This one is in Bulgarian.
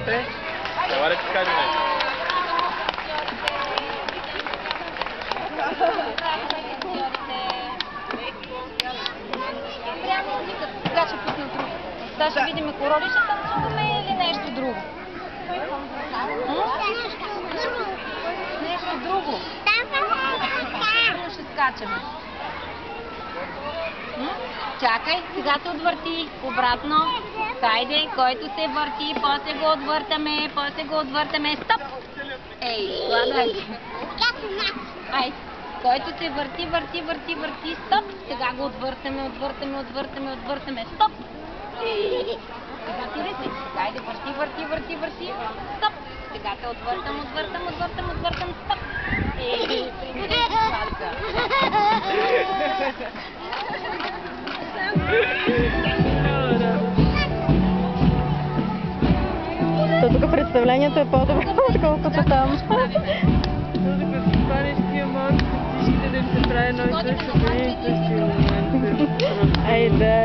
Петре, ела да ти кажа нещо. Сега ще пусна друго. Сега ще видим короли, ще танцуваме или нещо друго. Нещо друго. Ще скачаме. Чакай, сега се отвърти обратно. Хайде, който се върти, после го отвъртаме, Стоп! Ей, ладай. Ай, който се върти, стоп! Сега го отвъртаме, стоп! Сега ти ръце. Хайде, върти, стоп! Сега се отвъртам, стоп! Ей, То тук представлението е по-добро, отколкото там. Докато станеш тия малки птичките да им се прави едно и също, и същия момент. Ай, да.